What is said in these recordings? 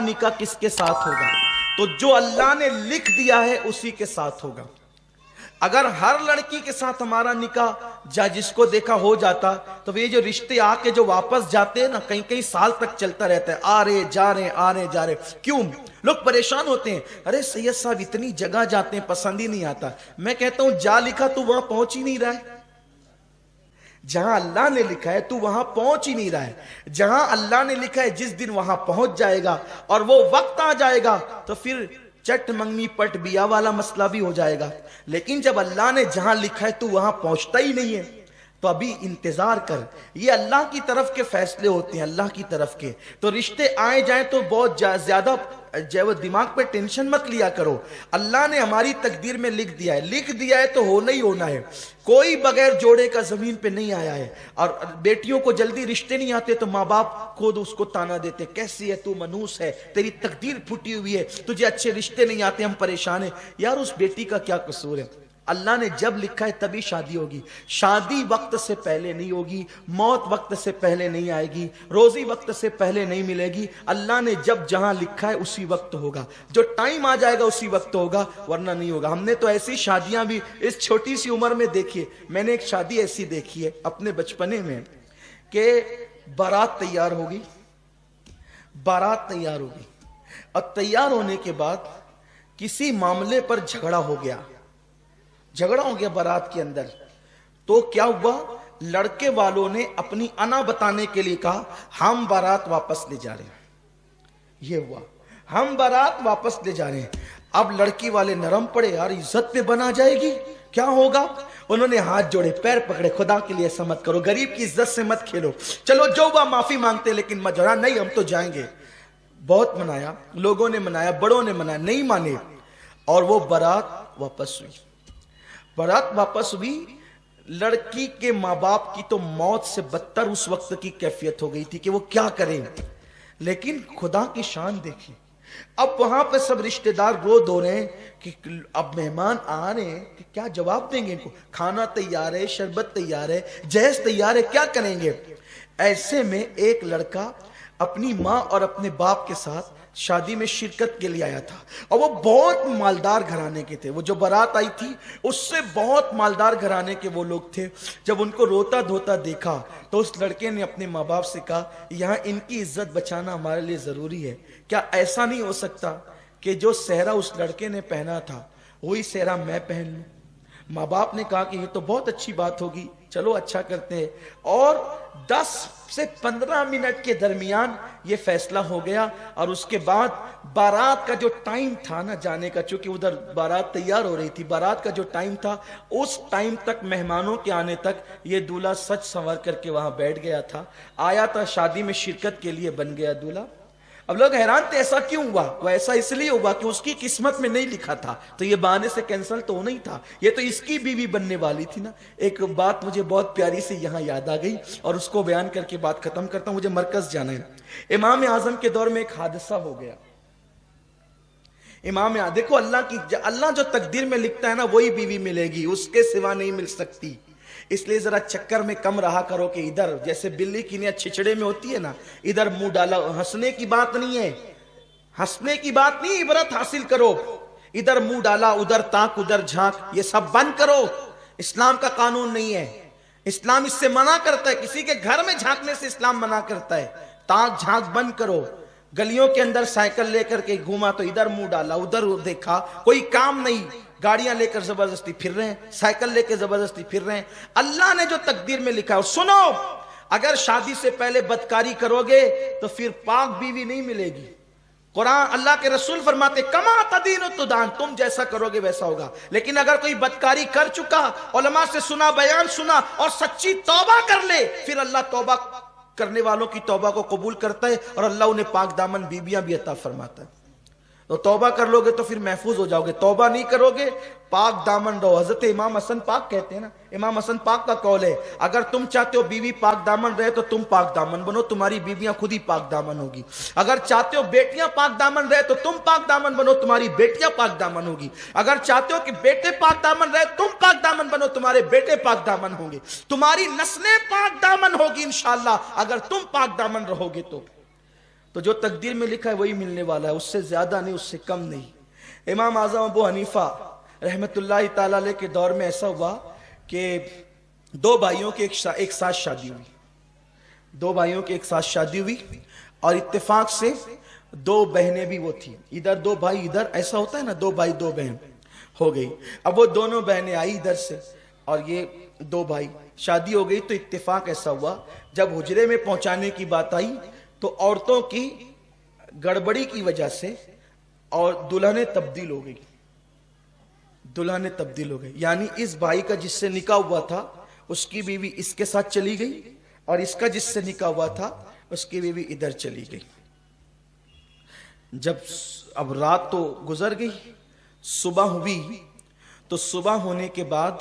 निकाह किसके साथ होगा? तो जो अल्लाह ने लिख दिया है उसी के साथ होगा। अगर हर लड़की के साथ हमारा निकाह जा जिसको देखा हो जाता तो ये जो रिश्ते आके जो वापस जाते हैं ना, कई कई साल तक चलता रहता है, आ रहे जा रहे आ रहे जा रहे। क्यों? लोग परेशान होते हैं, अरे सैयद साहब इतनी जगह जाते हैं, पसंद ही नहीं आता। मैं कहता हूं जा लिखा तू वहां पहुंच ही नहीं रहा है। जहां अल्लाह ने लिखा है तू वहां पहुंच ही नहीं रहा है। जहां अल्लाह ने लिखा है जिस दिन वहां पहुंच जाएगा और वो वक्त आ जाएगा तो फिर चट मंगनी पट बिया वाला मसला भी हो जाएगा। लेकिन जब अल्लाह ने जहां लिखा है तू वहां पहुंचता ही नहीं है तो अभी इंतजार कर। ये अल्लाह की तरफ के फैसले होते हैं, अल्लाह की तरफ के। तो रिश्ते आए जाए तो बहुत ज्यादा जो दिमाग पे टेंशन मत लिया करो। अल्लाह ने हमारी तकदीर में लिख दिया है तो होना ही होना है। कोई बगैर जोड़े का जमीन पे नहीं आया है। और बेटियों को जल्दी रिश्ते नहीं आते तो माँ बाप खुद उसको ताना देते, कैसी है तू, मनूस है, तेरी तकदीर फूटी हुई है, तुझे अच्छे रिश्ते नहीं आते, हम परेशान हैं। यार उस बेटी का क्या कसूर है? अल्लाह ने जब लिखा है तभी शादी होगी। शादी वक्त से पहले नहीं होगी, मौत वक्त से पहले नहीं आएगी, रोजी वक्त से पहले नहीं मिलेगी। अल्लाह ने जब जहां लिखा है उसी वक्त होगा, जो टाइम आ जाएगा उसी वक्त होगा, वरना नहीं होगा। हमने तो ऐसी शादियां भी इस छोटी सी उम्र में देखी है। मैंने एक शादी ऐसी देखी है अपने बचपने में कि बारात तैयार होगी और तैयार होने के बाद किसी मामले पर झगड़ा हो गया बारात के अंदर। तो क्या हुआ, लड़के वालों ने अपनी अना बताने के लिए कहा हम बारात वापस ले जा रहे हैं। ये हुआ, हम बारात वापस ले जा रहे हैं। अब लड़की वाले नरम पड़े, यार इज्जत पे बना जाएगी, क्या होगा? उन्होंने हाथ जोड़े, पैर पकड़े, खुदा के लिए ऐसा मत करो, गरीब की इज्जत से मत खेलो, चलो जो हुआ माफी मांगते, लेकिन मजरा नहीं, हम तो जाएंगे। बहुत मनाया, लोगों ने मनाया, बड़ों ने मनाया, नहीं माने। और वो बारात वापस हुई। लड़की के माँ बाप की तो मौत से बदतर उस वक्त की कैफियत हो गई थी कि वो क्या करें। लेकिन खुदा की शान देखी, अब वहां पे सब रिश्तेदार रो धो रहे हैं कि अब मेहमान आ रहे हैं कि क्या जवाब देंगे इनको। खाना तैयार है, शरबत तैयार है, जहेज तैयार है, क्या करेंगे? ऐसे में एक लड़का अपनी माँ और अपने बाप के साथ शादी में शिरकत के लिए आया था। और वो बहुत मालदार घराने के थे। वो जो बारात आई थी उससे बहुत मालदार घराने के वो लोग थे। जब उनको रोता धोता देखा तो उस लड़के ने अपने माँ बाप से कहा यहाँ इनकी इज्जत बचाना हमारे लिए जरूरी है। क्या ऐसा नहीं हो सकता कि जो सेहरा उस लड़के ने पहना था वही सेहरा मैं पहन लूं? माँ बाप ने कहा कि ये तो बहुत अच्छी बात होगी, चलो अच्छा करते हैं। और 10 से 15 मिनट के दरमियान ये फैसला हो गया। और उसके बाद बारात का जो टाइम था ना जाने का, चूंकि उधर बारात तैयार हो रही थी, बारात का जो टाइम था उस टाइम तक, मेहमानों के आने तक ये दूल्हा सच संवर करके वहां बैठ गया था, आया था शादी में शिरकत के लिए, बन गया दूल्हा। अब लोग हैरान थे ऐसा क्यों हुआ? वो ऐसा इसलिए हुआ कि उसकी किस्मत में नहीं लिखा था, तो ये बहाने से कैंसिल तो नहीं था, ये तो इसकी बीवी बनने वाली थी ना। एक बात मुझे बहुत प्यारी से यहाँ याद आ गई और उसको बयान करके बात खत्म करता हूं, मुझे मरकज जाना है। इमाम आजम के दौर में एक हादसा हो गया। देखो अल्लाह जो तकदीर में लिखता है ना वही बीवी मिलेगी, उसके सिवा नहीं मिल सकती। इसलिए जरा चक्कर में कम रहा करो कि इधर जैसे बिल्ली की नियत छिछड़े में होती है ना, इधर मुंह डाला। हंसने की बात नहीं है, इबरत हासिल करो। इधर मुंह डाला, उधर ताक, उधर झांक, ये सब बंद करो। इस्लाम का कानून नहीं है, इस्लाम इससे मना करता है। किसी के घर में झांकने से इस्लाम मना करता है। ताक झांक बंद करो। गलियों के अंदर साइकिल लेकर के घूमा तो इधर मुंह डाला, उधर देखा, कोई काम नहीं। गाड़ियां लेकर जबरदस्ती फिर रहे हैं, साइकिल लेकर जबरदस्ती फिर रहे हैं। अल्लाह ने जो तकदीर में लिखा है, सुनो, अगर शादी से पहले बदकारी करोगे तो फिर पाक बीवी नहीं मिलेगी। कुरान, अल्लाह के रसूल फरमाते कमा तदीन तुदान, तुम जैसा करोगे वैसा होगा। लेकिन अगर कोई बदकारी कर चुका, उलमा से सुना, बयान सुना और सच्ची तौबा कर ले, फिर अल्लाह तौबा करने वालों की तौबा को कबूल करता है और अल्लाह उन्हें पाक दामन बीबियां भी अता फरमाता है। तो तौबा कर लोगे तो फिर महफूज हो जाओगे, तौबा नहीं करोगे पाक दामन रहो। हजरत इमाम हसन पाक कहते हैं ना, इमाम हसन पाक का कौल है, अगर तुम चाहते हो बीवी पाक दामन रहे तो तुम पाक दामन बनो, तुम्हारी बीवियां खुद ही पाक दामन होगी। अगर चाहते हो बेटियां पाक दामन रहे तो तुम पाक दामन बनो, तुम्हारी बेटियां पाक दामन होगी। अगर चाहते हो कि बेटे पाक दामन रहे, तुम पाक दामन बनो, तुम्हारे बेटे पाक दामन होंगे। तुम्हारी नस्लें पाक दामन होगी इंशाअल्लाह अगर तुम पाक दामन रहोगे तो जो तकदीर में लिखा है वही मिलने वाला है, उससे ज्यादा नहीं, उससे कम नहीं। इमाम आजम अबू हनीफा रहमतुल्लाह ताला अलैह के दौर में ऐसा हुआ कि दो भाइयों की एक साथ शादी हुई, दो भाइयों की एक साथ शादी हुई, और इत्तेफाक से दो बहनें भी वो थी, इधर दो भाई इधर, ऐसा होता है ना, दो भाई दो बहन हो गई। अब वो दोनों बहनें आई इधर से और ये दो भाई, शादी हो गई। तो इत्तेफाक ऐसा हुआ जब हुजरे में पहुंचाने की बात आई तो औरतों की गड़बड़ी की वजह से और दुल्हनें तब्दील हो गई, दुल्हनें तब्दील हो गई। यानी इस भाई का जिससे निकाह हुआ था उसकी बीवी इसके साथ चली गई, और इसका जिससे निकाह हुआ था उसकी बीवी इधर चली गई। जब अब रात तो गुजर गई, सुबह हुई, तो सुबह होने के बाद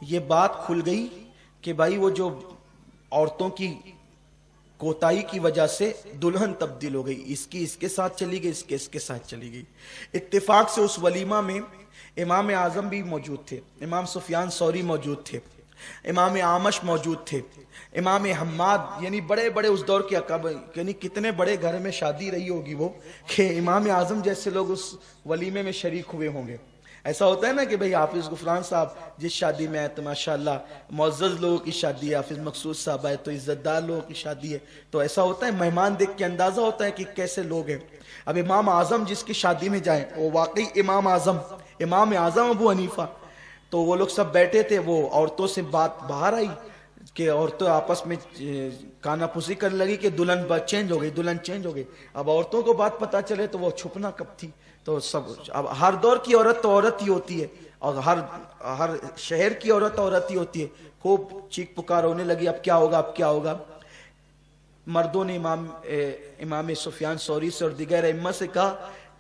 ये बात खुल गई कि भाई वो जो औरतों की कोताही की वजह से दुल्हन तब्दील हो गई, इसकी इसके साथ चली गई, इसके इसके साथ चली गई। इत्तेफाक से उस वलीमा में इमाम आजम भी मौजूद थे, इमाम सुफियान सौरी मौजूद थे, इमाम आमश मौजूद थे, इमाम हम्माद, यानी बड़े बड़े उस दौर के अकाब, यानी कितने बड़े घर में शादी रही होगी वो कि इमाम आजम जैसे लोग उस वलीमे में शरीक हुए होंगे। ऐसा होता है ना कि भाई हाफिज गुफरान साहब जिस शादी में आए तो माशाल्लाह मुअज़्ज़ज़ लोगों की शादी है, हाफिज मकसूद साहब आए तो इज्जतदार लोगों की शादी है, तो ऐसा होता है, मेहमान देख के अंदाजा होता है कि कैसे लोग हैं। अब इमाम आजम जिसकी शादी में जाए वो वाकई इमाम आजम अबू हनीफा, तो वो लोग सब बैठे थे, वो औरतों से बात बाहर आई कि औरतें आपस में कानाफूसी करने लगी कि दुल्हन चेंज हो गई, दुल्हन चेंज हो गई। अब औरतों को बात पता चले तो वो छुपना कब थी, तो सब, अब हर दौर की औरत तो औरत ही होती है, और हर शहर की औरत ही होती है। खूब चीख पुकार होने लगी, अब क्या होगा, अब क्या होगा। मर्दों ने इमाम सुफियान सौरी से और दिगर इम्मा से कहा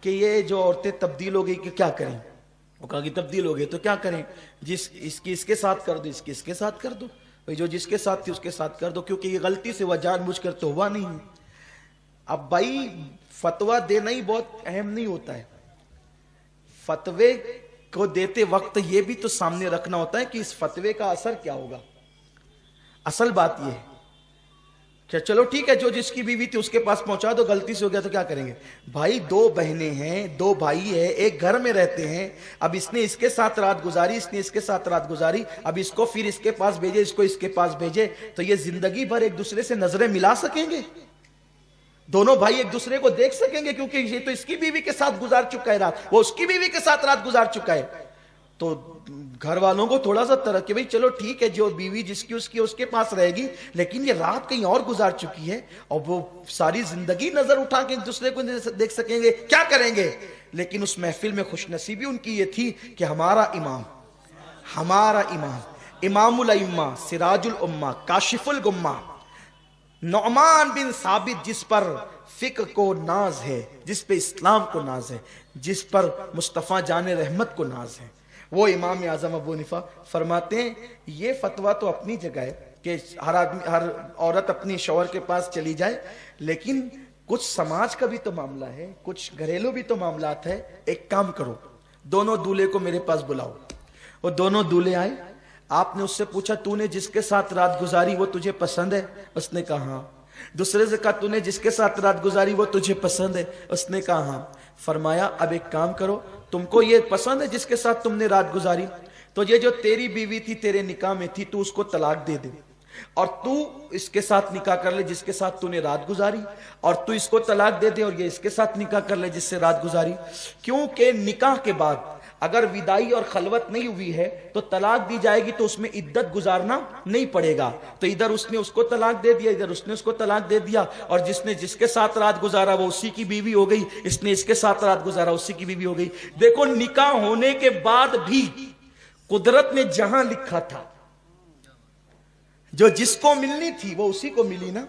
कि ये जो औरतें तब्दील हो गई कि क्या करें। वो कहा कि तब्दील हो गई तो क्या करें, इसकी इसके साथ कर दो, इसकी इसके साथ कर दो, भाई जो जिसके साथ थी उसके साथ कर दो, क्योंकि ये गलती से वह जानबूझ कर तो हुआ नहीं। अब भाई फतवा देना ही बहुत अहम नहीं होता है, फतवे को देते वक्त ये भी तो सामने रखना होता है कि इस फतवे का असर क्या होगा। असल बात ये है कि चलो ठीक है, जो जिसकी बीवी थी उसके पास पहुंचा दो, गलती से हो गया तो क्या करेंगे। भाई दो बहनें हैं, दो भाई है, एक घर में रहते हैं, अब इसने इसके साथ रात गुजारी, इसने इसके साथ रात गुजारी, अब इसको फिर इसके पास भेजे, इसको इसके पास भेजे, तो ये जिंदगी भर एक दूसरे से नजरें मिला सकेंगे, दोनों भाई एक दूसरे को देख सकेंगे, क्योंकि ये तो इसकी बीवी के साथ गुजार चुका है रात, वो उसकी बीवी के साथ रात गुजार चुका है। तो घर वालों को थोड़ा सा तरह कि भाई चलो ठीक है, जो बीवी जिसकी उसके पास रहेगी, लेकिन ये रात कहीं और गुजार चुकी है, और वो सारी जिंदगी नजर उठा के एक दूसरे को देख सकेंगे, क्या करेंगे। लेकिन उस महफिल में खुशनसीबी उनकी ये थी कि हमारा इमाम इमामुल अइम्मा, सिराजुल उम्मा, काशिफुल गुम्मा, नौमान बिन साबित, जिस पर फिक्र को नाज है, जिस पे इस्लाम को नाज है, जिस पर मुस्तफ़ा जाने रहमत को नाज है, वो इमाम आजम अबू हनीफा फरमाते हैं ये फतवा तो अपनी जगह है कि हर औरत अपनी शौहर के पास चली जाए, लेकिन कुछ समाज का भी तो मामला है, कुछ घरेलू भी तो मामलात है। एक काम करो, दोनों दूल्हे को मेरे पास बुलाओ। वो दोनों दूल्हे आए, आपने उससे पूछा तूने जिसके साथ रात गुजारी वो तुझे पसंद है, उसने कहा हाँ। दूसरे से कहा तूने जिसके साथ रात गुजारी वो तुझे पसंद है, उसने कहा हाँ। फरमाया अब एक काम करो, तुमको ये पसंद है जिसके साथ तुमने रात गुजारी, तो ये जो तेरी बीवी थी तेरे निकाह में थी, तू उसको तलाक दे दे, और तू इसके साथ निकाह कर ले जिसके साथ तूने रात गुजारी, और तू इसको तलाक दे दे और ये इसके साथ निकाह कर ले जिससे रात गुजारी। क्योंकि निकाह के बाद अगर विदाई और खलवत नहीं हुई है तो तलाक दी जाएगी, तो उसमें इद्दत गुजारना नहीं पड़ेगा। तो इधर उसने उसको तलाक दे दिया, इधर उसने उसको तलाक दे दिया, और जिसने जिसके साथ रात गुजारा वो उसी की बीवी हो गई, इसने इसके साथ रात गुजारा उसी की बीवी हो गई। देखो निकाह होने के बाद भी कुदरत ने जहां लिखा था, जो जिसको मिलनी थी वो उसी को मिली ना।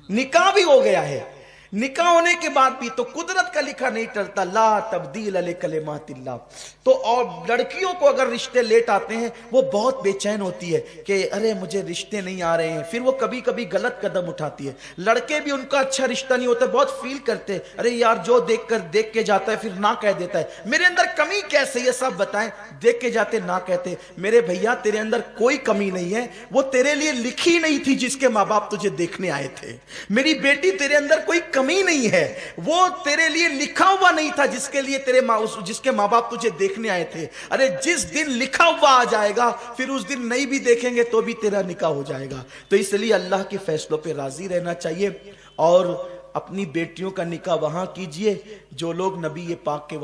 निकाह भी हो गया है, निकाह होने के बाद भी तो कुदरत का लिखा नहीं टलता, ला तब्दील लिकलिमातिल्लाह। तो और लड़कियों को अगर रिश्ते लेट आते हैं वो बहुत बेचैन होती है कि अरे मुझे रिश्ते नहीं आ रहे हैं, फिर वो कभी कभी गलत कदम उठाती है। लड़के भी उनका अच्छा रिश्ता नहीं होता, बहुत फील करते हैं अरे यार जो देख के जाता है फिर ना कह देता है, मेरे अंदर कमी कैसे ये सब बताएं, देख के जाते ना कहते। मेरे भैया तेरे अंदर कोई कमी नहीं है, वो तेरे लिए लिखी नहीं थी जिसके माँ बाप तुझे देखने आए थे। मेरी बेटी तेरे अंदर कोई कमी नहीं है, वो तेरे लिए लिखा हुआ नहीं था जिसके लिए जिसके माँ बाप तुझे देखने आए थे। अरे जिस दिन लिखा हुआ आ जाएगा फिर उस दिन नहीं भी देखेंगे तो भी तेरा निकाह हो जाएगा। तो इसलिए अल्लाह के फैसलों पे राजी रहना चाहिए और अपनी बेटियों का निकाह वहां कीजिए जो लोग नबी पाक के